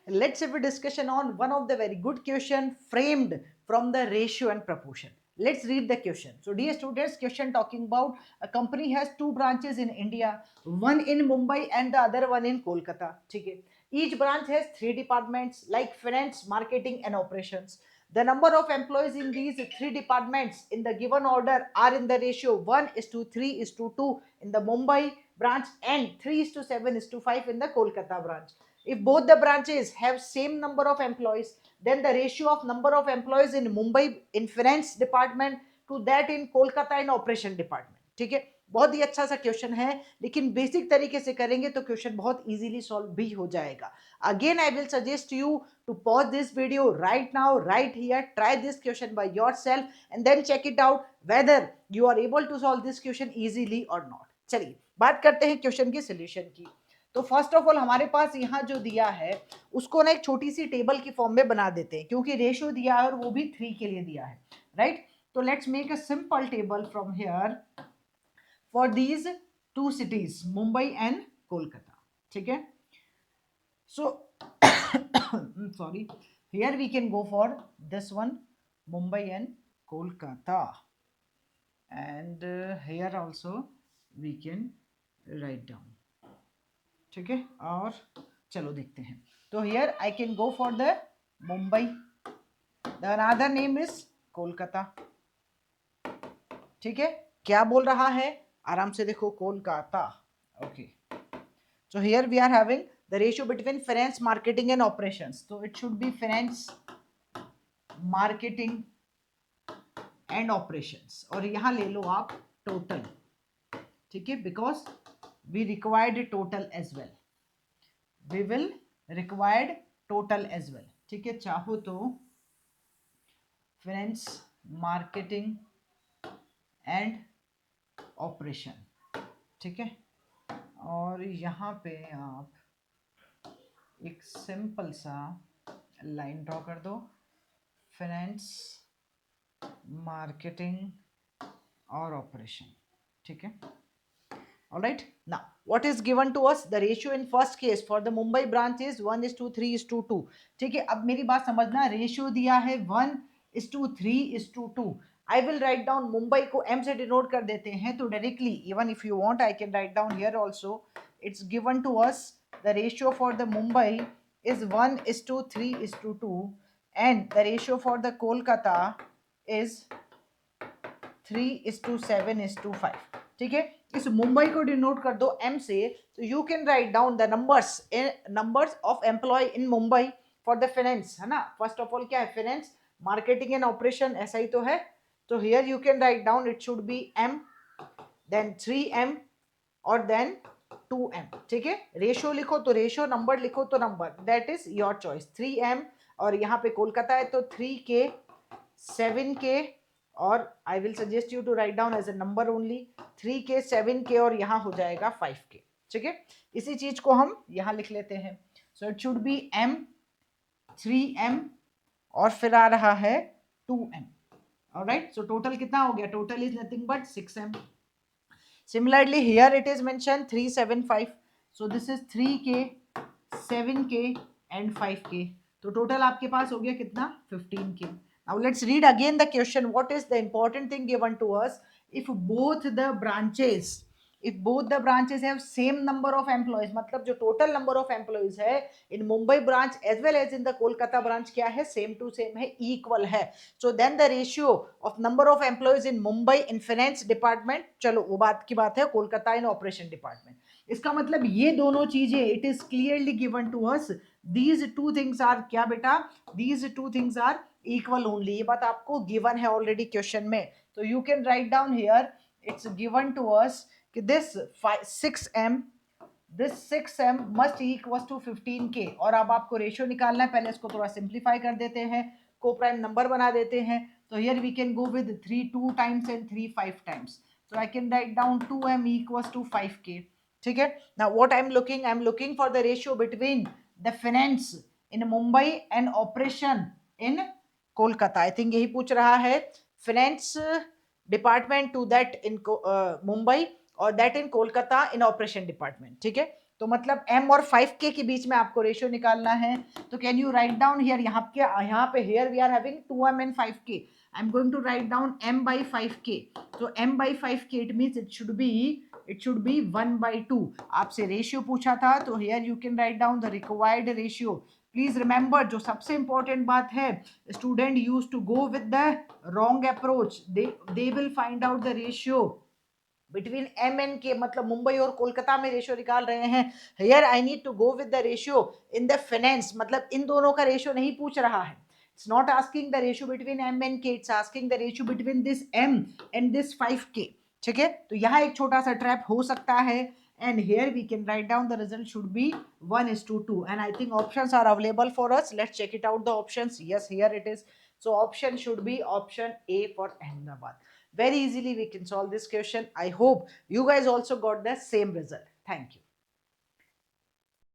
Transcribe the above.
let's have a discussion on one of the very good question framed from the ratio and proportion. Let's read the question. So dear students, question talking about a company has two branches in India, one in Mumbai and the other one in Kolkata. Okay. Each branch has three departments like finance, marketing and operations. The number of employees in these three departments in the given order are in the ratio 1:3:2 in the Mumbai branch and 3:7:5 in the Kolkata branch. If both the branches have same number of employees, then the ratio of number of employees in Mumbai in finance department to that in Kolkata in operation department. ठीक है, बहुत ही अच्छा सा question है, लेकिन basic तरीके से करेंगे तो क्वेश्चन बहुत इजीली सॉल्व भी हो जाएगा. Again, I will suggest you to pause this video right now, right here, try this question by yourself and then check it out whether you are able to solve this question easily or not. चलिए बात करते हैं question के solution की. तो first of all हमारे पास यहाँ जो दिया है उसको ना एक छोटी सी टेबल की फॉर्म में बना देते हैं, क्योंकि रेशियो दिया है और वो भी 3 के लिए दिया है, राइट. तो let's make a simple table from here for these two cities Mumbai and Kolkata. ठीक है. सो sorry, here we can go for this one Mumbai and Kolkata, and here also we can write down. ठीक है, और चलो देखते हैं. तो here I can go for the Mumbai, the another name is Kolkata. ठीक है, क्या बोल रहा है, आराम से देखो, Kolkata. Okay, so here we are having the ratio between finance, marketing and operations. तो it should be finance, marketing and operations, और यहां ले लो आप टोटल. ठीक है, because we required total as well, we will required total as well. ठीक है, चाहो तो फाइनेंस, मार्केटिंग एंड ऑपरेशन. ठीक है, और यहाँ पे आप एक सिंपल सा लाइन ड्रॉ कर दो, फाइनेंस, मार्केटिंग और ऑपरेशन. ठीक है. All right. Now, what is given to us? The ratio in first case for the Mumbai branch is 1:3:2. ठीक है, अब मेरी बात समझना, रेशियो दिया है 1:3:2. I will write down Mumbai को M से डिनोट कर देते हैं, तो directly even if you want I can write down here also. It's given to us the ratio for the Mumbai is 1:3:2 and the ratio for the Kolkata is 3:7:5. ठीक है, इस मुंबई को डिनोट कर दो M से, तो you can write down the numbers of employ in Mumbai for the finance, है ना. फर्स्ट ऑफ ऑल क्या है, फाइनेंस, मार्केटिंग एंड ऑपरेशन, ऐसा ही तो है. तो here you can write down it should be M, then 3M और देन 2M. ठीक है, रेशियो लिखो तो रेशियो, नंबर लिखो तो number, that is your choice. 3M और यहाँ पे कोलकाता है तो 3K, 7K, और I will suggest you to write down as a number only 3K, 7K और यहाँ हो जाएगा 5K. ठीक है, इसी चीज को हम यहाँ लिख लेते हैं. So it should be M, 3M और फिर आ रहा है 2M. ऑलराइट, सो टोटल कितना हो गया, total is nothing but 6M. Similarly here it is mention 375, so this is 3K, 7K and 5K. तो टोटल आपके पास हो गया कितना, 15K. Now let's read again the question. What is the important thing given to us? If both the branches have same number of employees, मतलब जो total number of employees है in Mumbai branch as well as in the Kolkata branch क्या है, same to same है, equal है. So then the ratio of number of employees in Mumbai in finance department, चलो वो बात की बात है, कोलकाता in operation department. इसका मतलब ये दोनों चीजें, it is clearly given to us. These two things are क्या बेटा, these two things are equal only. ये बात आपको given है already क्वेश्चन में. तो you can write down here, it's given to us कि this 6M must equals to 15K. और अब आपको रेशियो निकालना है, पहले इसको थोड़ा सिंप्लीफाई कर देते हैं, को प्राइम नंबर बना देते हैं. तो here we can go with 3 2 times and 3 5 times. So I can write down 2M equals to 5K. ठीक है. Now what I'm looking for the ratio between the finance in Mumbai and operation in Kolkata. I think यही पूछ रहा है, finance department to that in Mumbai और that in Kolkata in operation department. ठीक है, तो मतलब m और 5k के बीच में आपको रेशियो निकालना है. तो can you write down here, यहाँ पे here we are having 2m and 5k. I am going to write down m by 5k. तो m by 5k it means it should be 1/2. आपसे रेशियो पूछा था, तो here you can write down the required ratio. Please remember, जो सबसे important बात है, student use to go with the wrong approach. They will find out the ratio between m and k. मतलब मुंबई और कोलकाता में रेशियो निकाल रहे हैं. Here I need to go with the ratio in the finance. मतलब इन दोनों का रेशियो नहीं पूछ रहा है. It's not asking the ratio between m and k, it's asking the ratio between this m and this 5k. ठीक है, तो यहाँ एक छोटा सा ट्रैप हो सकता है. And here we can write down the result should be 1:2. And I think options are available for us. Let's check it out the options. Yes, here it is. So option should be option A for Ahmedabad. Very easily we can solve this question. I hope you guys also got the same result. Thank you.